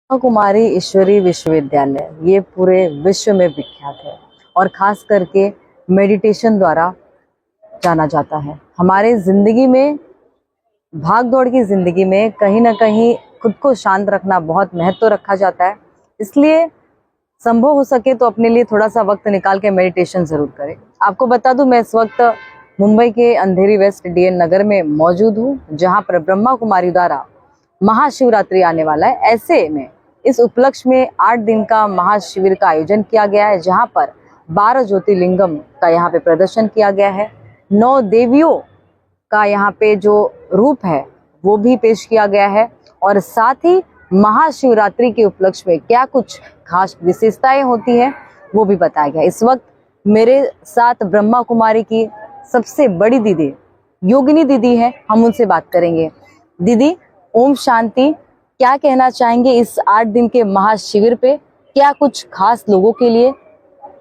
कुमारी ईश्वरी विश्वविद्यालय ये पूरे विश्व में विख्यात है और खास करके मेडिटेशन द्वारा जाना जाता है। हमारे जिंदगी में, भाग दौड़ की जिंदगी में कहीं ना कहीं खुद को शांत रखना बहुत महत्व रखा जाता है। इसलिए संभव हो सके तो अपने लिए थोड़ा सा वक्त निकाल के मेडिटेशन जरूर करें। आपको बता दूं, मैं इस वक्त मुंबई के अंधेरी वेस्ट डीएन नगर में मौजूद हूँ, जहाँ पर ब्रह्मा कुमारी द्वारा महाशिवरात्रि आने वाला है। ऐसे में इस उपलक्ष्य में 8 दिन का महाशिविर का आयोजन किया गया है, जहाँ पर 12 ज्योतिर्लिंगम का यहाँ पे प्रदर्शन किया गया है। 9 देवियों का यहाँ पे जो रूप है वो भी पेश किया गया है, और साथ ही महाशिवरात्रि के उपलक्ष्य में क्या कुछ खास विशेषताएं होती हैं वो भी बताया गया। इस वक्त मेरे साथ ब्रह्मा कुमारी की सबसे बड़ी दीदी योगिनी दीदी है, हम उनसे बात करेंगे। दीदी ओम शांति, क्या कहना चाहेंगे इस 8 दिन के महाशिविर पे? क्या कुछ खास लोगों के लिए?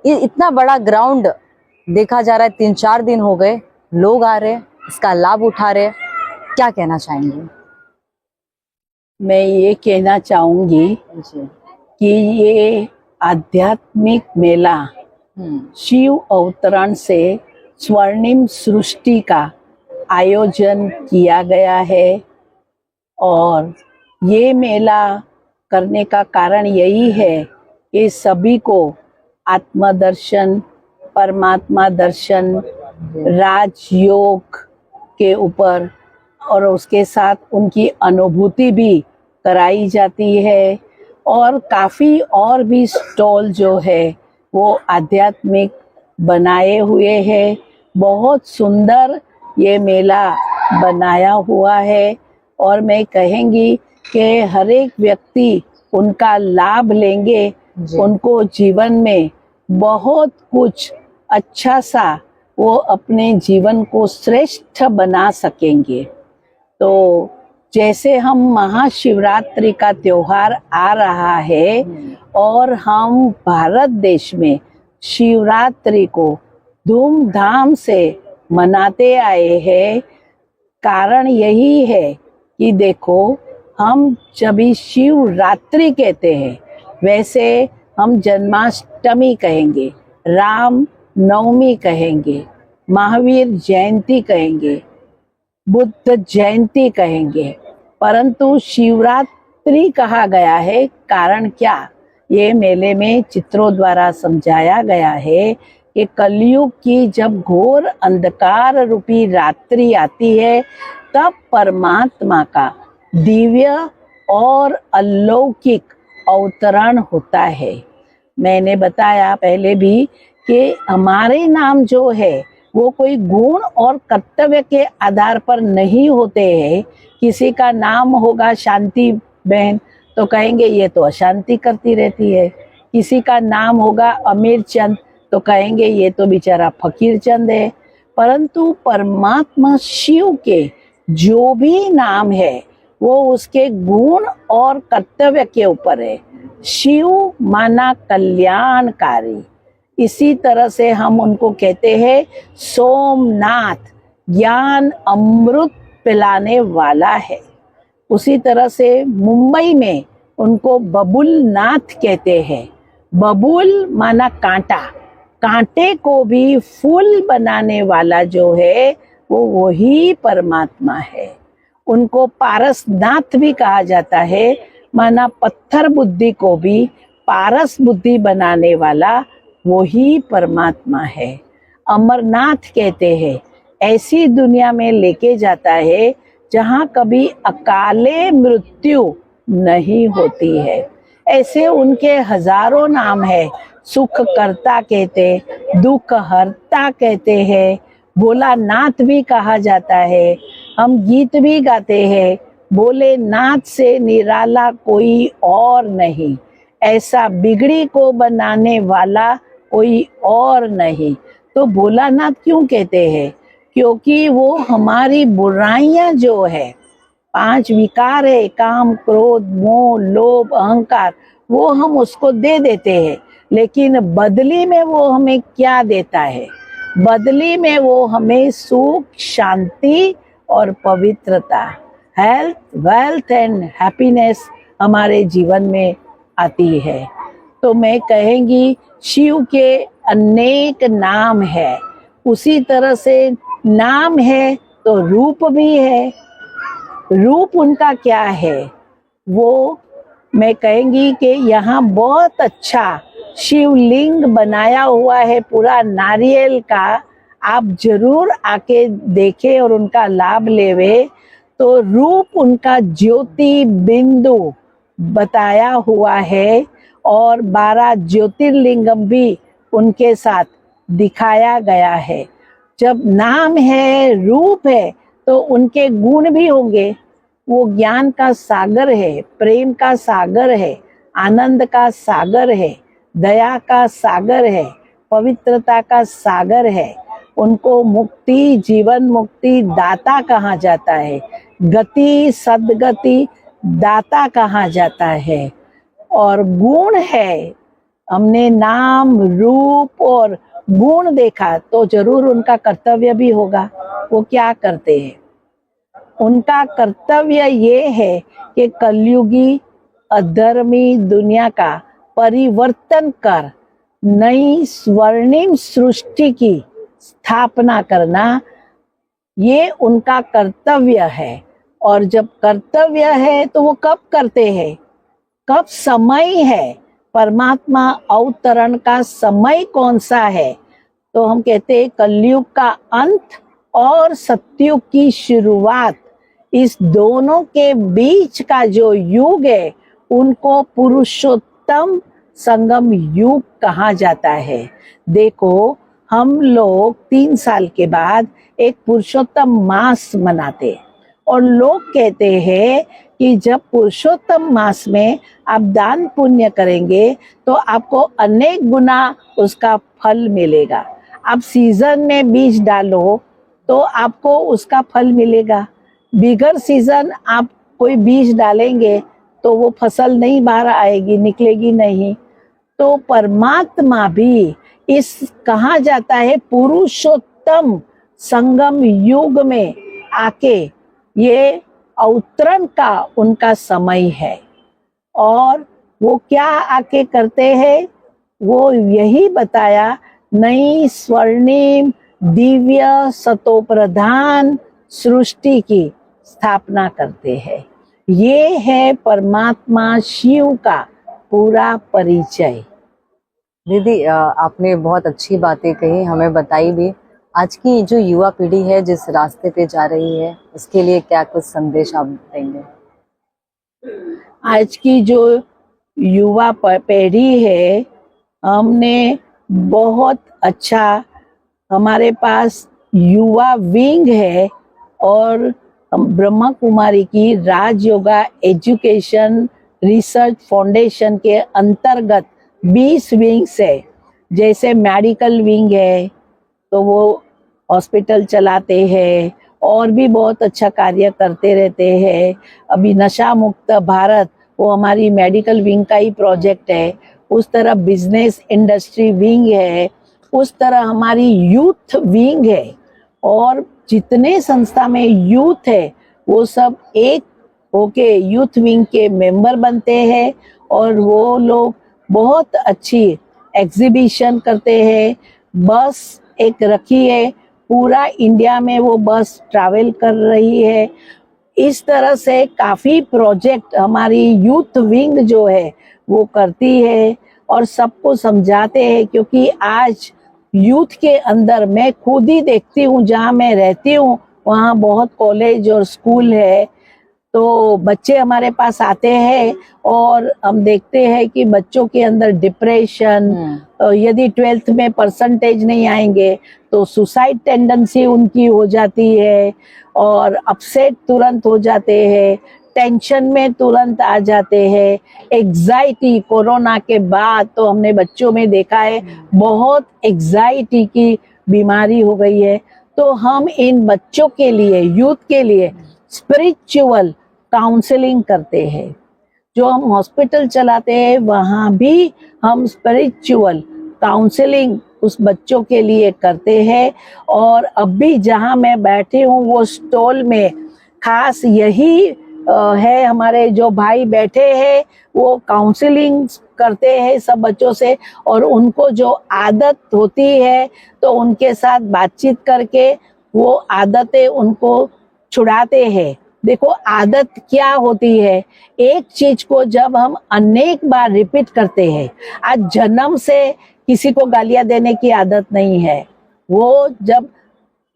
ये इतना बड़ा ग्राउंड देखा जा रहा है, 3-4 दिन हो गए, लोग आ रहे हैं, इसका लाभ उठा रहे हैं, क्या कहना चाहेंगे? मैं ये कहना चाहूंगी कि ये आध्यात्मिक मेला शिव अवतरण से स्वर्णिम सृष्टि का आयोजन किया गया है, और ये मेला करने का कारण यही है कि सभी को आत्मदर्शन, परमात्मा दर्शन, राजयोग के ऊपर और उसके साथ उनकी अनुभूति भी कराई जाती है। और काफ़ी और भी स्टॉल जो है वो आध्यात्मिक बनाए हुए हैं। बहुत सुंदर ये मेला बनाया हुआ है, और मैं कहेंगी कि हर एक व्यक्ति उनका लाभ लेंगे, उनको जीवन में बहुत कुछ अच्छा सा वो अपने जीवन को श्रेष्ठ बना सकेंगे। तो जैसे हम महाशिवरात्रि का त्योहार आ रहा है और हम भारत देश में शिवरात्रि को धूमधाम से मनाते आए हैं, कारण यही है कि देखो, हम जब शिवरात्रि कहते हैं, वैसे हम जन्माष्टमी कहेंगे, राम नवमी कहेंगे, महावीर जयंती कहेंगे, बुद्ध जयंती कहेंगे, परंतु शिवरात्रि कहा गया है। कारण क्या? ये मेले में चित्रों द्वारा समझाया गया है कि कलयुग की जब घोर अंधकार रूपी रात्रि आती है, तब परमात्मा का दिव्य और अलौकिक अवतरण होता है। मैंने बताया पहले भी कि हमारे नाम जो है वो कोई गुण और कर्तव्य के आधार पर नहीं होते हैं। किसी का नाम होगा शांति बहन तो कहेंगे ये तो अशांति करती रहती है। किसी का नाम होगा अमीर चंद तो कहेंगे ये तो बेचारा फकीर चंद है। परंतु परमात्मा शिव के जो भी नाम है वो उसके गुण और कर्तव्य के ऊपर है। शिव माना कल्याणकारी, इसी तरह से हम उनको कहते हैं सोमनाथ, ज्ञान अमृत पिलाने वाला है। उसी तरह से मुंबई में उनको बबुलनाथ कहते हैं। बबुल माना कांटा, कांटे को भी फूल बनाने वाला जो है वो वही परमात्मा है। उनको पारसनाथ भी कहा जाता है, माना पत्थर बुद्धि को भी पारस बुद्धि बनाने वाला वही परमात्मा है। अमरनाथ कहते हैं, ऐसी दुनिया में लेके जाता है जहाँ कभी अकाले मृत्यु नहीं होती है। ऐसे उनके हजारों नाम है। सुख करता कहते, दुख हरता कहते हैं, भोलानाथ भी कहा जाता है। हम गीत भी गाते हैं, बोले नाथ से निराला कोई और नहीं, ऐसा बिगड़ी को बनाने वाला कोई और नहीं। तो भोलानाथ क्यों कहते हैं? क्योंकि वो हमारी बुराइयां जो है, 5 विकार है, काम क्रोध मोह लोभ अहंकार, वो हम उसको दे देते हैं, लेकिन बदली में वो हमें क्या देता है? बदली में वो हमें सुख, शांति और पवित्रता, हेल्थ, वेल्थ एंड हैप्पीनेस हमारे जीवन में आती है। तो मैं कहेंगी शिव के अनेक नाम है, उसी तरह से नाम है तो रूप भी है। रूप उनका क्या है वो मैं कहेंगी कि यहाँ बहुत अच्छा शिवलिंग बनाया हुआ है पूरा नारियल का। आप जरूर आके देखें और उनका लाभ लेवे। तो रूप उनका ज्योति बिंदु बताया हुआ है और 12 ज्योतिर्लिंगम भी उनके साथ दिखाया गया है। जब नाम है, रूप है, तो उनके गुण भी होंगे। वो ज्ञान का सागर है, प्रेम का सागर है, आनंद का सागर है, दया का सागर है, पवित्रता का सागर है। उनको मुक्ति, जीवन मुक्ति दाता कहा जाता है, गति सद्गति दाता कहा जाता है। और गुण है, हमने नाम रूप और गुण देखा तो जरूर उनका कर्तव्य भी होगा। वो क्या करते हैं? उनका कर्तव्य ये है कि कलयुगी अधर्मी दुनिया का परिवर्तन कर नई स्वर्णिम सृष्टि की स्थापना करना, ये उनका कर्तव्य है। और जब कर्तव्य है तो वो कब करते हैं? कब समय है? परमात्मा अवतरण का समय कौन सा है? तो हम कहते हैं कलयुग का अंत और सतयुग की शुरुआत, इस दोनों के बीच का जो युग है उनको पुरुषोत्तम संगम युग कहा जाता है। देखो, हम लोग 3 साल के बाद एक पुरुषोत्तम मास मनाते हैं और लोग कहते हैं कि जब पुरुषोत्तम मास में आप दान पुण्य करेंगे तो आपको अनेक गुना उसका फल मिलेगा। आप सीजन में बीज डालो तो आपको उसका फल मिलेगा। बिगर सीजन आप कोई बीज डालेंगे तो वो फसल नहीं बाहर आएगी, निकलेगी नहीं। तो परमात्मा भी इस कहा जाता है पुरुषोत्तम संगम युग में आके ये अवतरण का उनका समय है। और वो क्या आके करते हैं? वो यही बताया, नई स्वर्णिम दिव्य सतोप्रधान सृष्टि की स्थापना करते हैं। ये है परमात्मा शिव का पूरा परिचय। दीदी आपने बहुत अच्छी बातें कही, हमें बताई भी। आज की जो युवा पीढ़ी है जिस रास्ते पे जा रही है, उसके लिए क्या कुछ संदेश आप देंगे? आज की जो युवा पीढ़ी है, हमने बहुत अच्छा, हमारे पास युवा विंग है और ब्रह्मा कुमारी की राज योगा एजुकेशन रिसर्च फाउंडेशन के अंतर्गत 20 विंग्स है। जैसे मेडिकल विंग है तो वो हॉस्पिटल चलाते हैं और भी बहुत अच्छा कार्य करते रहते हैं। अभी नशा मुक्त भारत वो हमारी मेडिकल विंग का ही प्रोजेक्ट है। उस तरह बिजनेस इंडस्ट्री विंग है, उस तरह हमारी यूथ विंग है। और जितने संस्था में यूथ है वो सब एक होके यूथ विंग के मेंबर बनते हैं और वो लोग बहुत अच्छी एग्जीबिशन करते हैं। बस एक रखी है, पूरा इंडिया में वो बस ट्रैवल कर रही है। इस तरह से काफ़ी प्रोजेक्ट हमारी यूथ विंग जो है वो करती है और सबको समझाते हैं। क्योंकि आज यूथ के अंदर मैं खुद ही देखती हूँ, जहाँ मैं रहती हूँ वहाँ बहुत कॉलेज और स्कूल है, तो बच्चे हमारे पास आते हैं और हम देखते हैं कि बच्चों के अंदर डिप्रेशन, यदि 12th में परसेंटेज नहीं आएंगे तो सुसाइड टेंडेंसी उनकी हो जाती है और अपसेट तुरंत हो जाते हैं, टेंशन में तुरंत आ जाते हैं, एग्जाइटी। कोरोना के बाद तो हमने बच्चों में देखा है बहुत एग्जाइटी की बीमारी हो गई है। तो हम इन बच्चों के लिए, यूथ के लिए स्पिरिचुअल काउंसलिंग करते हैं। जो हम हॉस्पिटल चलाते हैं वहाँ भी हम स्पिरिचुअल काउंसलिंग उस बच्चों के लिए करते हैं। और अभी जहाँ मैं बैठी हूँ वो स्टॉल में खास यही है, हमारे जो भाई बैठे हैं वो काउंसलिंग करते हैं सब बच्चों से, और उनको जो आदत होती है तो उनके साथ बातचीत करके वो आदतें उनको छुड़ाते हैं। देखो आदत क्या होती है, एक चीज को जब हम अनेक बार रिपीट करते हैं, आज जन्म से किसी को गालियां देने की आदत नहीं है, वो जब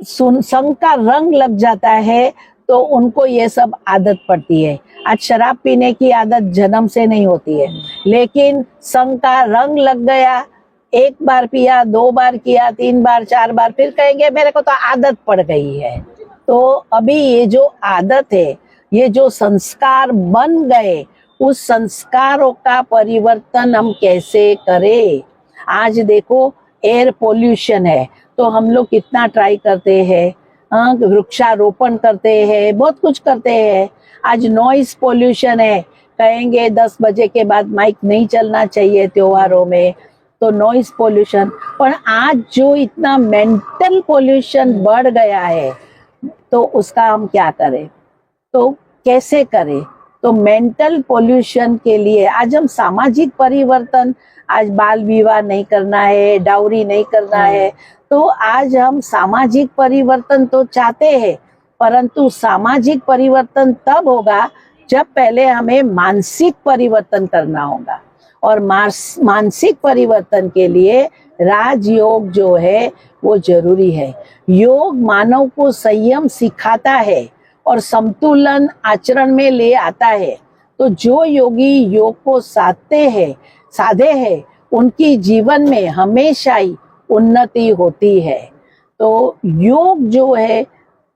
संग का रंग लग जाता है तो उनको ये सब आदत पड़ती है। आज शराब पीने की आदत जन्म से नहीं होती है, लेकिन संग का रंग लग गया, एक बार पिया, 2 बार किया, 3 बार, 4 बार, फिर कहेंगे मेरे को तो आदत पड़ गई है। तो अभी ये जो आदत है, ये जो संस्कार बन गए, उस संस्कारों का परिवर्तन हम कैसे करें। आज देखो एयर पोल्यूशन है तो हम लोग कितना ट्राई करते हैं, वृक्षारोपण करते हैं, बहुत कुछ करते हैं। आज नॉइस पोल्यूशन है, कहेंगे 10 बजे के बाद माइक नहीं चलना चाहिए त्योहारों में, तो नॉइस पोल्यूशन। पर आज जो इतना मेंटल पोल्यूशन बढ़ गया है तो उसका हम क्या करें, तो कैसे करें। तो मेंटल पोल्यूशन के लिए आज हम सामाजिक परिवर्तन, आज बाल विवाह नहीं करना है, डाउरी नहीं करना है, तो आज हम सामाजिक परिवर्तन तो चाहते हैं, परंतु सामाजिक परिवर्तन तब होगा जब पहले हमें मानसिक परिवर्तन करना होगा। और मानसिक परिवर्तन के लिए राजयोग जो है वो जरूरी है। योग मानव को संयम सिखाता है और संतुलन आचरण में ले आता है। तो जो योगी योग को साधे हैं उनकी जीवन में हमेशा ही उन्नति होती है। तो योग जो है,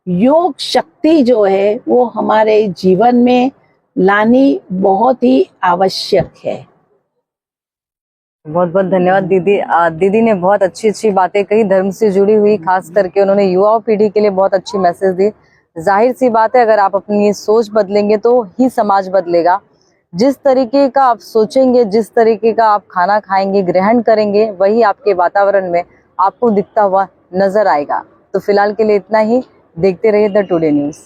योग शक्ति जो है वो हमारे जीवन में लानी बहुत ही आवश्यक है। बहुत बहुत धन्यवाद दीदी। दीदी ने बहुत अच्छी अच्छी बातें कही, धर्म से जुड़ी हुई, खास करके उन्होंने युवा पीढ़ी के लिए बहुत अच्छी मैसेज दी। जाहिर सी बात है, अगर आप अपनी सोच बदलेंगे तो ही समाज बदलेगा। जिस तरीके का आप सोचेंगे, जिस तरीके का आप खाना खाएंगे, ग्रहण करेंगे, वही आपके वातावरण में आपको दिखता हुआ नजर आएगा। तो फिलहाल के लिए इतना ही। देखते रहिए द टुडे न्यूज़।